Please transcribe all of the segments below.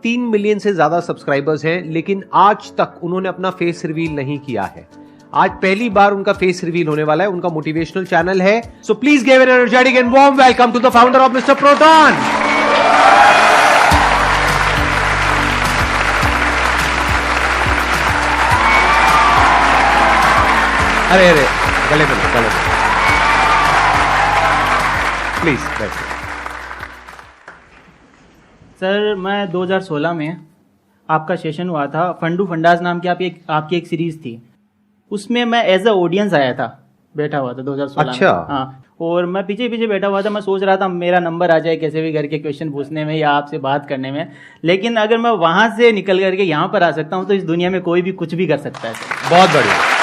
3 million से ज्यादा subscribers हैं, लेकिन आज तक उन्होंने अपना फेस रिवील नहीं किया है। आज पहली बार उनका फेस रिवील होने वाला है। उनका मोटिवेशनल चैनल है। So please give an energetic and warm welcome to the founder of mister Proton. अरे अरे गले में प्लीज। सर मैं 2016 में आपका सेशन हुआ था, फंडू फंडाज नाम की आपकी एक सीरीज थी, उसमें मैं एज अ ऑडियंस आया था, बैठा हुआ था 2016 अच्छा। में। हाँ, और मैं पीछे पीछे बैठा हुआ था। मैं सोच रहा था मेरा नंबर आ जाए कैसे भी करके क्वेश्चन पूछने में या आपसे बात करने में, लेकिन अगर मैं वहां से निकल करके यहाँ पर आ सकता हूँ तो इस दुनिया में कोई भी कुछ भी कर सकता है सर। बहुत बढ़िया।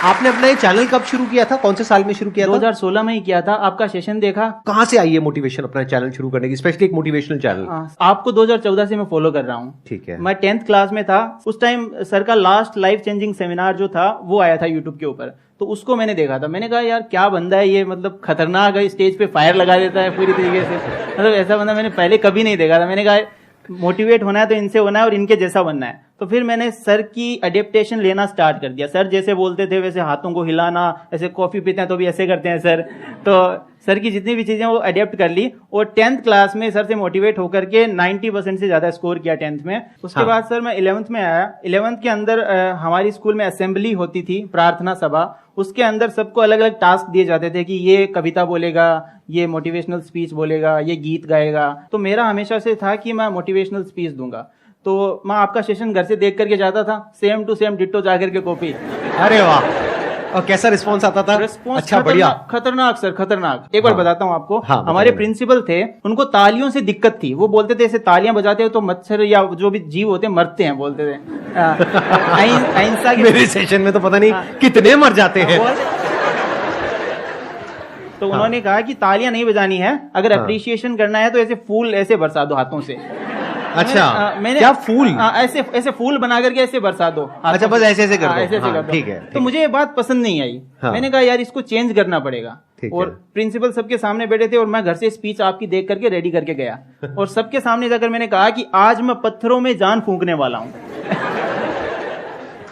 आपने अपना ये चैनल कब शुरू किया था? कौन से साल में शुरू किया था? 2016 में ही किया था। आपका सेशन देखा। कहां से आई है मोटिवेशन अपना चैनल शुरू करने की, स्पेशली एक मोटिवेशनल चैनल? आपको 2014 से मैं फॉलो कर रहा हूँ। ठीक है। मैं 10th क्लास में था उस टाइम। सर का लास्ट लाइफ चेंजिंग सेमिनार जो था वो आया था यूट्यूब के ऊपर, तो उसको मैंने देखा था। मैंने कहा यार क्या बंदा है ये, मतलब खतरनाक है, स्टेज पे फायर लगा देता है पूरी तरीके से। मतलब ऐसा बंदा मैंने पहले कभी नहीं देखा था। मैंने कहा मोटिवेट होना है तो इनसे होना है और इनके जैसा बनना है। तो फिर मैंने सर की अडेप्टेशन लेना स्टार्ट कर दिया। सर जैसे बोलते थे वैसे हाथों को हिलाना, ऐसे कॉफी पीते हैं तो भी ऐसे करते हैं सर। तो सर की जितनी भी चीजें वो अडेप्ट कर ली और 10th क्लास में सर से मोटिवेट होकर के 90% से ज्यादा स्कोर किया 10th में। उसके बाद सर मैं 11th में आया। 11th के अंदर हमारी स्कूल में असेंबली होती थी, प्रार्थना सभा। उसके अंदर सबको अलग अलग टास्क दिए जाते थे कि ये कविता बोलेगा, ये मोटिवेशनल स्पीच बोलेगा, ये गीत गाएगा। तो मेरा हमेशा से था कि मैं मोटिवेशनल स्पीच दूंगा। तो मैं आपका सेशन घर से देख करके जाता था, सेम टू सेम डिट्टो जाकर के कॉपी। अरे वाह, और कैसा रिस्पॉन्स आता था? रिस्पॉन्स अच्छा, बढ़िया। खतरनाक सर, खतरनाक। एक बार बताता हूँ आपको। हाँ, हमारे प्रिंसिपल थे, उनको तालियों से दिक्कत थी। वो बोलते थे ऐसे तालियां बजाते हो तो मच्छर या जो भी जीव होते हैं मरते हैं, बोलते थे। अहिंसा के मेरे सेशन में तो पता नहीं कितने मर जाते हैं। तो उन्होंने कहा कि तालियां नहीं बजानी है, अगर अप्रिशिएशन करना है तो ऐसे फूल ऐसे बरसा दो हाथों से। अच्छा, मैंने क्या फूल? ऐसे फूल बना करके ऐसे बरसा दो। अच्छा, बस ऐसे ऐसे कर दो। ऐसे कर दो। ठीक है। तो मुझे ये बात पसंद नहीं आई। मैंने कहा यार इसको चेंज करना पड़ेगा। और प्रिंसिपल सबके सामने बैठे थे और मैं घर से स्पीच आपकी देख करके रेडी करके गया और सबके सामने जाकर मैंने कहा कि आज मैं पत्थरों में जान फूंकने वाला हूँ।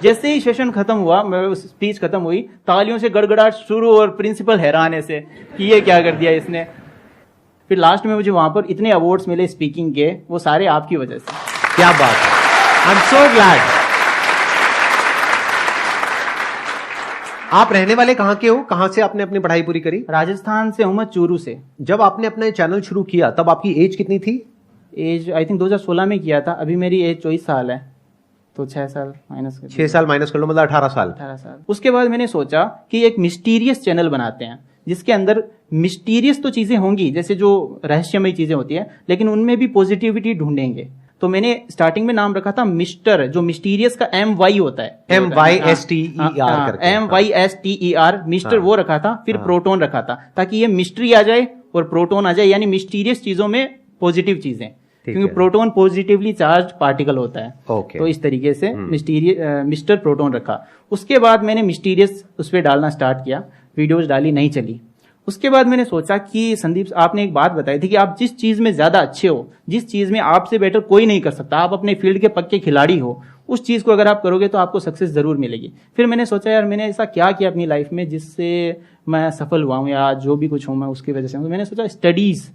जैसे ही सेशन खत्म हुआ, स्पीच खत्म हुई, तालियों से गड़गड़ाहट शुरू और प्रिंसिपल हैरान ऐसे कि ये क्या कर दिया इसने। फिर लास्ट में मुझे वहां पर इतने अवार्ड्स मिले स्पीकिंग के, वो सारे आपकी वजह से। क्या बात है, आई एम सो ग्लैड। आप रहने वाले कहाँ के हो? कहाँ से आपने अपनी पढ़ाई पूरी करी? राजस्थान से हूं मैं, चूरू से। जब आपने अपना चैनल शुरू किया तब आपकी एज कितनी थी? एज आई थिंक 2016 में किया था। अभी मेरी एज 24 साल है, तो 6 साल माइनस कर लो, मतलब 18 साल। उसके बाद मैंने सोचा कि एक मिस्टीरियस चैनल बनाते हैं जिसके अंदर मिस्टीरियस तो चीजें होंगी, जैसे जो रहस्यमयी चीजें होती है, लेकिन उनमें भी पॉजिटिविटी ढूंढेंगे। तो मैंने स्टार्टिंग में नाम रखा था मिस्टर, जो मिस्टीरियस का MY होता है, MYSTER, मिस्टर वो रखा था। फिर प्रोटॉन रखा था ताकि ये मिस्ट्री आ जाए और प्रोटॉन आ जाए, यानी मिस्टीरियस चीजों में पॉजिटिव चीजें, क्योंकि प्रोटॉन पॉजिटिवली चार्ज पार्टिकल होता है। तो इस तरीके से मिस्टर प्रोटॉन रखा। उसके बाद मैंने मिस्टीरियस उस पर डालना स्टार्ट किया, वीडियोस डाली, नहीं चली। उसके बाद मैंने सोचा कि संदीप, आपने एक बात बताई थी कि आप जिस चीज में ज्यादा अच्छे हो, जिस चीज में आपसे बेटर कोई नहीं कर सकता, आप अपने फील्ड के पक्के खिलाड़ी हो, उस चीज को अगर आप करोगे तो आपको सक्सेस जरूर मिलेगी। फिर मैंने सोचा यार मैंने ऐसा क्या किया अपनी लाइफ में जिससे मैं सफल हुआ हूं या जो भी कुछ हूं मैं उसकी वजह से हूं। तो मैंने सोचा स्टडीज।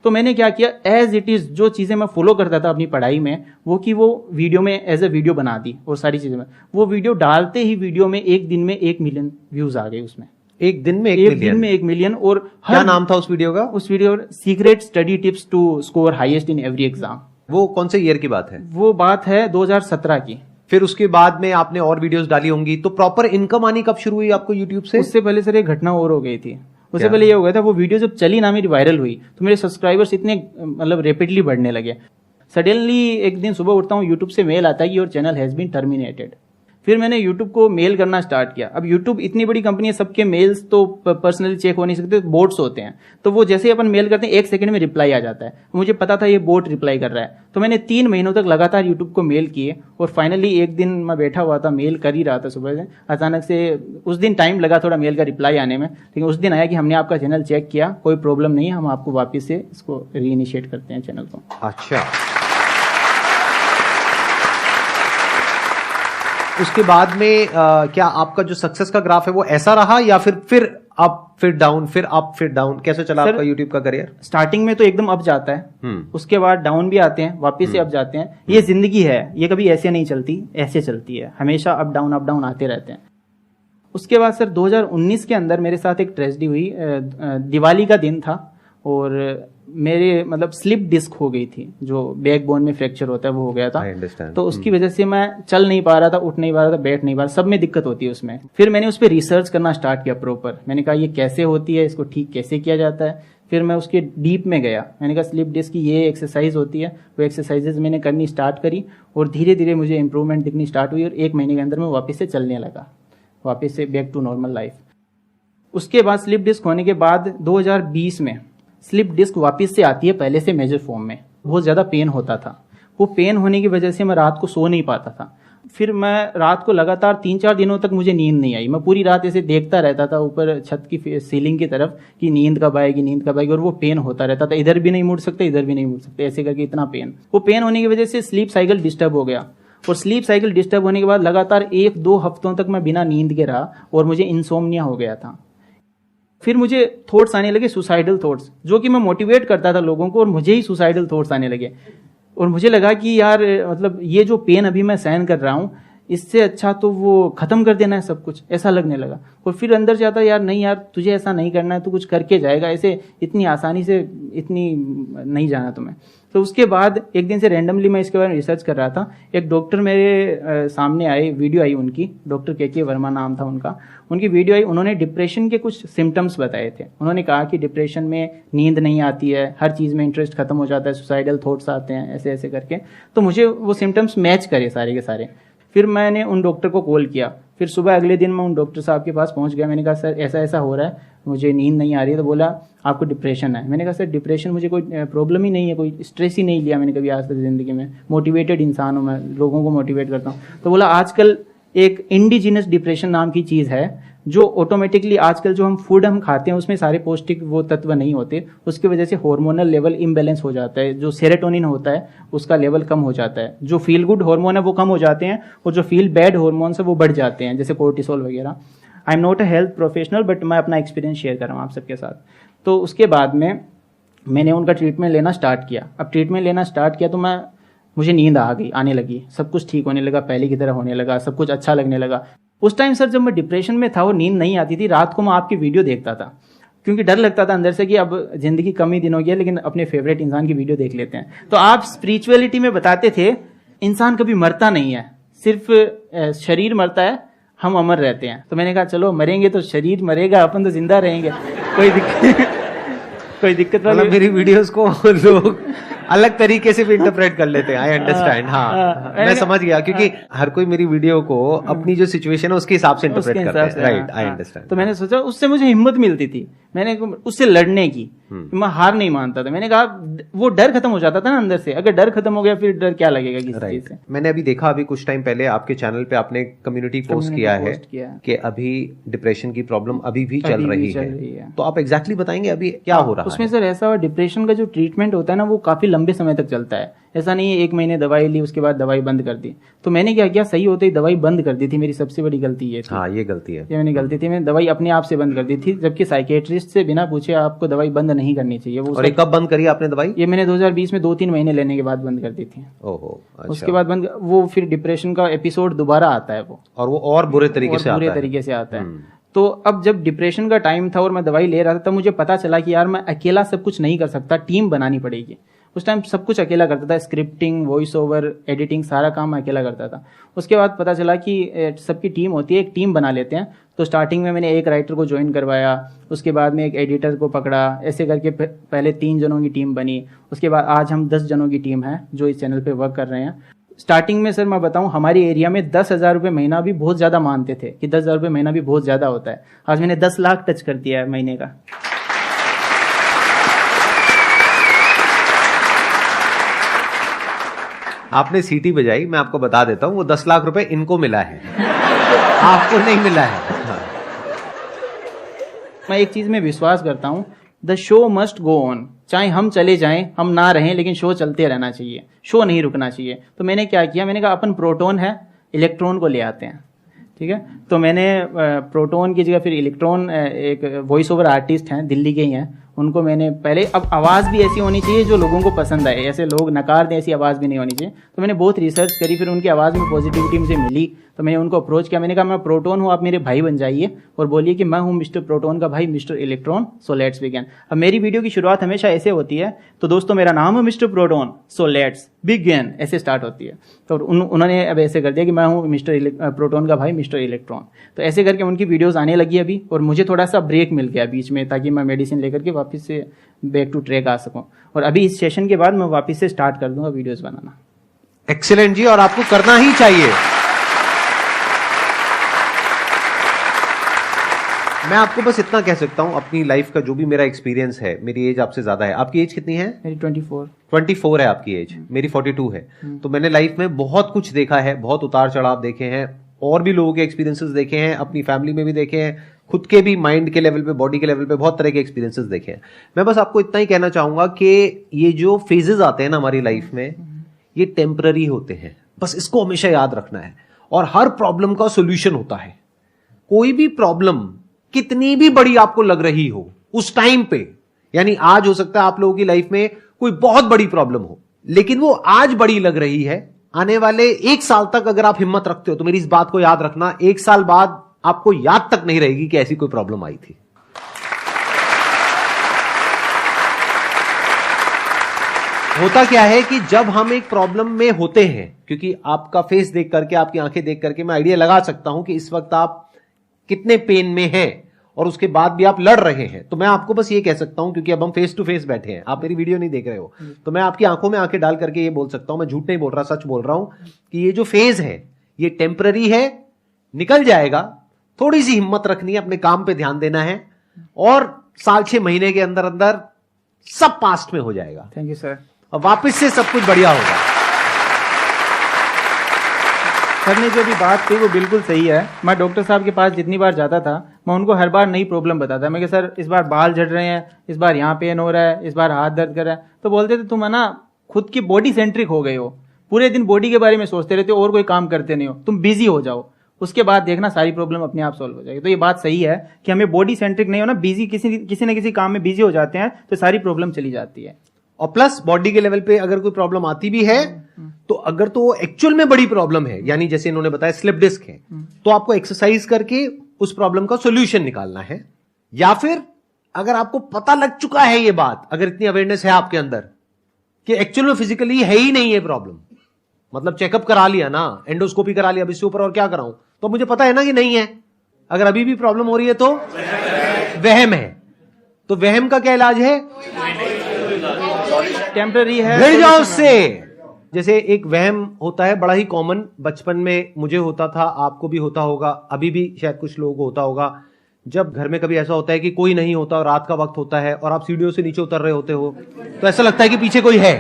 तो मैंने क्या किया, एज इट इज जो चीजें मैं फॉलो करता था अपनी पढ़ाई में, वो कि वो वीडियो में एज ए वीडियो बना दी और सारी चीजें में वो वीडियो डालते ही वीडियो में एक दिन में 1 मिलियन व्यूज आ गए उसमें। एक दिन में 1 मिलियन? और क्या नाम था उस वीडियो का? उस video secret study tips to score highest in every exam. वो कौन से ईयर की बात है? वो बात है 2017 की। फिर उसके बाद में आपने और वीडियोस डाली होंगी, तो प्रॉपर इनकम आनी कब शुरू हुई आपको यूट्यूब से? उससे पहले सर एक घटना और हो गई थी। उससे पहले ये हो गया था, वो वीडियो जब चली ना, मेरी वायरल हुई, तो मेरे सब्सक्राइबर्स इतने मतलब रेपिडली बढ़ने लगे। सडनली एक दिन सुबह उठता हूँ, यूट्यूब से मेल आता है कि your channel has been terminated. फिर मैंने यूट्यूब को मेल करना स्टार्ट किया। अब यूट्यूब इतनी बड़ी कंपनी है, सबके मेल्स तो पर्सनली चेक हो नहीं सकते, बोट्स होते हैं। तो वो जैसे ही अपन मेल करते हैं 1 सेकंड में रिप्लाई आ जाता है। मुझे पता था ये बोट रिप्लाई कर रहा है, तो मैंने 3 महीनों तक लगातार यूट्यूब को मेल किए। और फाइनली एक दिन मैं बैठा हुआ था, मेल कर ही रहा था सुबह से, अचानक से उस दिन टाइम लगा थोड़ा मेल का रिप्लाई आने में, लेकिन उस दिन आया कि हमने आपका चैनल चेक किया, कोई प्रॉब्लम नहीं है, हम आपको वापस से इसको रीइनिशिएट करते हैं चैनल को। अच्छा, उसके बाद में क्या आपका जो सक्सेस का ग्राफ है वो ऐसा रहा, या फिर अप फिर डाउन, फिर अप फिर डाउन, कैसे चला आपका यूट्यूब का करियर? स्टार्टिंग में तो एकदम अप जाता है, उसके बाद डाउन भी आते हैं, वापस से अप जाते हैं। ये जिंदगी है, ये कभी ऐसे नहीं चलती, ऐसे चलती है, हमेशा अप डाउन आते रहते हैं। उसके बाद सर 2019 के अंदर मेरे साथ एक ट्रेजेडी हुई। दिवाली का दिन था और मेरे मतलब स्लिप डिस्क हो गई थी, जो बैकबोन में फ्रैक्चर होता है वो हो गया था। तो उसकी वजह से मैं चल नहीं पा रहा था, उठ नहीं पा रहा था, बैठ नहीं पा रहा, सब में दिक्कत होती है उसमें। फिर मैंने उस पर रिसर्च करना स्टार्ट किया प्रॉपर। मैंने कहा ये कैसे होती है, इसको ठीक कैसे किया जाता है। फिर मैं उसके डीप में गया, मैंने कहा स्लिप डिस्क की ये एक्सरसाइज होती है, वो एक्सरसाइजेज मैंने करनी स्टार्ट करी और धीरे धीरे मुझे इंप्रूवमेंट दिखनी स्टार्ट हुई और 1 महीने के अंदर मैं वापस से चलने लगा, वापस से बैक टू नॉर्मल लाइफ। उसके बाद स्लिप डिस्क होने के बाद 2020 में स्लिप डिस्क वापस से आती है पहले से मेजर फॉर्म में। बहुत ज़्यादा पेन होता था, वो पेन होने की वजह से मैं रात को सो नहीं पाता था। फिर मैं रात को लगातार 3-4 दिनों तक मुझे नींद नहीं आई। मैं पूरी रात ऐसे देखता रहता था ऊपर छत की सीलिंग की तरफ कि नींद कब आएगी, और वो पेन होता रहता था। इधर भी नहीं मुड़ सकते, इधर भी नहीं मुड़ सकते, ऐसे करके इतना पेन। वो पेन होने की वजह से स्लीप साइकिल डिस्टर्ब हो गया और स्लीप साइकिल डिस्टर्ब होने के बाद लगातार 1-2 हफ्तों तक मैं बिना नींद के रहा और मुझे इंसोम्निया हो गया था। फिर मुझे थॉट्स आने लगे, सुसाइडल थॉट्स, जो कि मैं मोटिवेट करता था लोगों को और मुझे ही सुसाइडल थॉट्स आने लगे। और मुझे लगा कि यार मतलब ये जो पेन अभी मैं सहन कर रहा हूँ, इससे अच्छा तो वो खत्म कर देना है सब कुछ, ऐसा लगने लगा। और फिर अंदर से आता यार नहीं यार, तुझे ऐसा नहीं करना है, तू कुछ करके जाएगा, ऐसे इतनी आसानी से इतनी नहीं जाना तुम्हें। तो उसके बाद एक दिन से रैंडमली मैं इसके बारे में रिसर्च कर रहा था। एक डॉक्टर मेरे सामने आए, वीडियो आई उनकी, डॉक्टर के वर्मा नाम था उनका। उनकी वीडियो आई, उन्होंने डिप्रेशन के कुछ सिम्टम्स बताए थे। उन्होंने कहा कि डिप्रेशन में नींद नहीं आती है, हर चीज़ में इंटरेस्ट खत्म हो जाता है, सुसाइडल थॉट्स आते हैं, ऐसे ऐसे करके। तो मुझे वो सिम्टम्स मैच करे सारे के सारे। फिर मैंने उन डॉक्टर को कॉल किया। फिर सुबह अगले दिन मैं उन डॉक्टर साहब के पास पहुंच गया। मैंने कहा सर ऐसा ऐसा हो रहा है, मुझे नींद नहीं आ रही है। तो बोला आपको डिप्रेशन है। मैंने कहा सर डिप्रेशन मुझे कोई प्रॉब्लम ही नहीं है, कोई स्ट्रेस ही नहीं लिया मैंने कभी आज तक ज़िंदगी में, मोटिवेटेड इंसान हूँ मैं, लोगों को मोटिवेट करता हूँ। तो बोला आजकल एक इंडिजिनस डिप्रेशन नाम की चीज़ है, जो ऑटोमेटिकली आजकल जो हम फूड हम खाते हैं उसमें सारे पौष्टिक वो तत्व नहीं होते, उसकी वजह से हार्मोनल लेवल इम्बैलेंस हो जाता है। जो सेरोटोनिन होता है उसका लेवल कम हो जाता है, जो फील गुड हार्मोन है वो कम हो जाते हैं और जो फील बैड हार्मोन्स है वो बढ़ जाते हैं, जैसे कोर्टिसोल वगैरह। I am not a health professional but मैं अपना एक्सपीरियंस शेयर कर रहा हूँ आप सबके साथ। तो उसके बाद में मैंने उनका ट्रीटमेंट लेना स्टार्ट किया। अब ट्रीटमेंट लेना स्टार्ट किया तो मुझे नींद आने लगी, सब कुछ ठीक होने लगा, पहले की तरह होने लगा, सब कुछ अच्छा लगने लगा। उस टाइम सर जब मैं डिप्रेशन में था और नींद नहीं आती थी, रात को मैं आपकी वीडियो देखता था, क्योंकि डर लगता था अंदर से कि अब जिंदगी कम ही दिन हो गया, लेकिन अपने फेवरेट इंसान की वीडियो देख लेते हैं। तो आप स्पिरिचुअलिटी में बताते थे इंसान कभी मरता नहीं है, सिर्फ शरीर मरता है, हम अमर रहते हैं। तो मैंने कहा चलो मरेंगे तो शरीर मरेगा, अपन तो जिंदा रहेंगे, कोई दिक्कत मतलब मेरी वीडियोस को लोग अलग तरीके से भी इंटरप्रेट कर लेते हैं। I understand. हाँ, मैं समझ गया, क्योंकि हर कोई मेरी वीडियो को अपनी जो सिचुएशन है उसके हिसाब से इंटरप्रेट करता है। Right, I understand. तो मैंने सोचा उससे मुझे हिम्मत मिलती थी, मैंने उससे लड़ने की, मैं हार नहीं मानता था। मैंने कहा वो डर खत्म हो जाता था ना अंदर से, अगर डर खत्म हो गया फिर डर क्या लगेगा किसी चीज से। मैंने अभी देखा, अभी कुछ टाइम पहले आपके चैनल पे आपने कम्युनिटी पोस्ट किया है कि अभी डिप्रेशन की प्रॉब्लम अभी भी चल रही है। तो आप एग्जैक्टली बताएंगे अभी क्या हो रहा है उसमें? सर ऐसा, डिप्रेशन का जो ट्रीटमेंट होता है ना वो काफी लंबे समय तक चलता है। ऐसा नहीं है 1 महीने दवाई ली उसके बाद दवाई बंद कर दी। तो मैंने क्या किया, सही होते ही दवाई बंद कर दी थी। मेरी सबसे बड़ी गलती ये थी। हाँ, ये गलती है, ये मैंने गलती थी, मैं दवाई अपने आप से बंद कर दी थी, जबकि साइकेट्रिस्ट से बिना पूछे आपको दवाई बंद नहीं करनी चाहिए। वो और एक कब बंद करी आपने दवाई? ये मैंने 2020 में 2-3 महीने लेने के बाद बंद कर दी थी। ओहो, अच्छा। उसके बाद बंद, वो फिर डिप्रेशन का एपिसोड दोबारा आता है वो, और वो और बुरे तरीके से आता है। तो अब जब डिप्रेशन का टाइम था और मैं दवाई ले रहा था, तब मुझे पता चला कि यार मैं अकेला सब कुछ नहीं कर सकता, टीम बनानी पड़ेगी। उस टाइम सब कुछ अकेला करता था, स्क्रिप्टिंग, वॉइस ओवर, एडिटिंग, सारा काम मैं अकेला करता था। उसके बाद पता चला कि सबकी टीम होती है, एक टीम बना लेते हैं। तो स्टार्टिंग में मैंने एक राइटर को ज्वाइन करवाया, उसके बाद में एक एडिटर को पकड़ा, ऐसे करके पहले 3 जनों की टीम बनी। उसके बाद आज हम 10 जनों की टीम है जो इस चैनल पे वर्क कर रहे हैं। स्टार्टिंग में सर मैं बताऊं, हमारी एरिया में 10,000 रुपये महीना भी बहुत ज्यादा मानते थे कि 10,000 रुपये महीना भी बहुत ज्यादा होता है। आज मैंने 10 लाख टच कर दिया है महीने का। आपने सीटी बजाई, मैं आपको बता देता हूं, वो 10 लाख रुपए इनको मिला है, आपको नहीं मिला है। हाँ। मैं एक चीज में विश्वास करता हूं, the show must go on. चाहे हम चले जाएं, हम ना रहें, लेकिन शो चलते रहना चाहिए, शो नहीं रुकना चाहिए। तो मैंने क्या किया, मैंने कहा अपन प्रोटॉन है, इलेक्ट्रॉन को ले आते हैं, ठीक है। तो मैंने प्रोटॉन की जगह फिर इलेक्ट्रॉन, एक वॉइस ओवर आर्टिस्ट हैं, दिल्ली के ही हैं, उनको मैंने पहले, अब आवाज़ भी ऐसी होनी चाहिए जो लोगों को पसंद आए, ऐसे लोग नकार दें ऐसी आवाज़ भी नहीं होनी चाहिए। तो मैंने बहुत रिसर्च करी, फिर उनकी आवाज़ में पॉजिटिविटी मुझे मिली, तो मैंने उनको अप्रोच किया। मैंने कहा मैं प्रोटॉन हूँ, आप मेरे भाई बन जाइए और बोलिए कि मैं हूँ मिस्टर प्रोटॉन का भाई, mister electron, so let's begin. अब मेरी वीडियो की शुरुआत हमेशा ऐसे होती है, तो दोस्तों मेरा नाम है mister proton, so let's begin, ऐसे स्टार्ट होती है। तो उन्होंने अब ऐसे कर दिया कि मैं हूँ मिस्टर प्रोटॉन का भाई, मिस्टर इलेक्ट्रॉन। तो ऐसे करके उनकी वीडियोज़ आने लगी अभी, और मुझे थोड़ा सा ब्रेक मिल गया बीच में, ताकि मैं मेडिसिन लेकर के वापस से बैक टू ट्रैक आ सकूं। और अभी इस सेशन के बाद मैं वापस से स्टार्ट कर दूंगा वीडियोस बनाना। एक्सीलेंट जी, और आपको करना ही चाहिए। मैं आपको बस इतना कह सकता हूं, अपनी लाइफ का जो भी मेरा एक्सपीरियंस है, मेरी एज आपसे ज्यादा है। आपकी एज कितनी है? मेरी 24 है आपकी एज, मेरी 42 है। तो मैंने लाइफ में बहुत कुछ देखा है, बहुत उतार चढ़ाव देखे हैं, और भी लोगों के एक्सपीरियंसेस देखे हैं, अपनी फैमिली में भी देखे हैं, खुद के भी माइंड के लेवल पे, बॉडी के लेवल पे बहुत तरह के एक्सपीरियंसेस देखे हैं। मैं बस आपको इतना ही कहना चाहूंगा कि ये जो फेजेस आते हैं ना हमारी लाइफ में, ये टेम्पररी होते हैं, बस इसको हमेशा याद रखना है। और हर प्रॉब्लम का सोल्यूशन होता है। कोई भी प्रॉब्लम कितनी भी बड़ी आपको लग रही हो उस टाइम पे, यानी आज हो सकता है आप लोगों की लाइफ में कोई बहुत बड़ी प्रॉब्लम हो, लेकिन वो आज बड़ी लग रही है, आने वाले 1 साल तक अगर आप हिम्मत रखते हो तो मेरी इस बात को याद रखना, 1 साल बाद आपको याद तक नहीं रहेगी कि ऐसी कोई प्रॉब्लम आई थी। होता क्या है कि जब हम एक प्रॉब्लम में होते हैं, क्योंकि आपका फेस देख करके, आपकी आंखें देख करके मैं आइडिया लगा सकता हूं कि इस वक्त आप कितने पेन में हैं, और उसके बाद भी आप लड़ रहे हैं। तो मैं आपको बस ये कह सकता हूं, क्योंकि अब हम फेस टू फेस बैठे हैं, आप मेरी वीडियो नहीं देख रहे हो, तो मैं आपकी आंखों में आंखें डाल करके ये बोल सकता हूं, मैं झूठ नहीं बोल रहा, सच बोल रहा हूं, कि ये जो फेज है ये टेम्पररी है, निकल जाएगा। थोड़ी सी हिम्मत रखनी है, अपने काम पे ध्यान देना है, और 6 महीने के अंदर अंदर सब पास्ट में हो जाएगा। Thank you sir. और वापस से सब कुछ बढ़िया होगा। सर ने जो भी बात की वो बिल्कुल सही है। मैं डॉक्टर साहब के पास जितनी बार जाता था, मैं उनको हर बार नई प्रॉब्लम बताता। मैं कि सर इस बार बाल झड़ रहे हैं, इस बार यहाँ पेन हो रहा है, इस बार हाथ दर्द कर रहा है। तो बोलते थे तुम है ना खुद की बॉडी सेंट्रिक हो गए हो, पूरे दिन बॉडी के बारे में सोचते रहते हो और कोई काम करते नहीं हो, तुम बिजी हो जाओ, उसके बाद देखना सारी प्रॉब्लम अपने आप सॉल्व हो जाएगी। तो ये बात सही है कि हमें बॉडी सेंट्रिक नहीं होना, बिजी किसी न किसी काम में बिजी हो जाते हैं तो सारी प्रॉब्लम चली जाती है। और प्लस बॉडी के लेवल पे अगर कोई प्रॉब्लम आती भी है, तो अगर तो वो एक्चुअल में बड़ी प्रॉब्लम है, यानी जैसे इन्होंने बताया स्लिप डिस्क है, तो आपको एक्सरसाइज करके उस प्रॉब्लम का सॉल्यूशन निकालना है। या फिर अगर आपको पता लग चुका है ये बात, अगर इतनी अवेयरनेस है आपके अंदर कि एक्चुअल में फिजिकली है ही नहीं ये प्रॉब्लम, मतलब चेकअप करा लिया ना, एंडोस्कोपी करा लिया, अब इससे ऊपर और क्या कराऊं, तो मुझे पता है ना कि नहीं है। अगर अभी भी प्रॉब्लम हो रही है तो वहम है, तो वहम का क्या इलाज है? टेम्पररी है, भिड़ जाओ उससे। जैसे एक वहम होता है बड़ा ही कॉमन, बचपन में मुझे होता था, आपको भी होता होगा, अभी भी शायद कुछ लोगों को होता होगा। जब घर में कभी ऐसा होता है कि कोई नहीं होता और रात का वक्त होता है और आप सीढ़ियों से नीचे उतर रहे होते हो, तो ऐसा लगता है कि पीछे कोई है।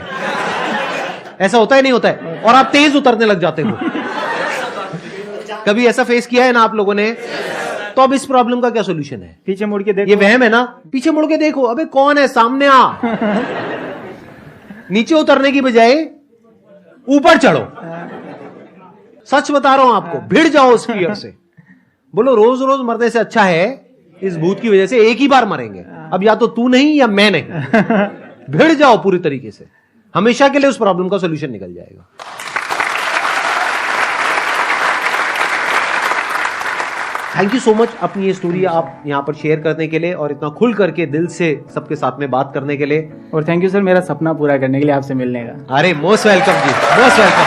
ऐसा होता है नहीं होता है? और आप तेज उतरने लग जाते हो। कभी ऐसा फेस किया है ना आप लोगों ने? तो अब इस प्रॉब्लम का क्या सोल्यूशन है? पीछे मुड़ के देखो। ये वहम है ना, पीछे मुड़ के देखो, अबे कौन है सामने, आ नीचे उतरने की बजाय ऊपर चढ़ो। सच बता रहा हूं आपको, भिड़ जाओ उस फियर से। बोलो रोज रोज मरने से अच्छा है इस भूत की वजह से एक ही बार मरेंगे, अब या तो तू नहीं या मैं नहीं। भिड़ जाओ पूरी तरीके से, हमेशा के लिए उस प्रॉब्लम का सोल्यूशन निकल जाएगा। थैंक यू सो मच अपनी ये स्टोरी आप यहाँ पर शेयर करने के लिए और इतना खुल करके दिल से सबके साथ में बात करने के लिए। और थैंक यू सर मेरा सपना पूरा करने के लिए आपसे मिलने का। अरे मोस्ट वेलकम जी, मोस्ट वेलकम।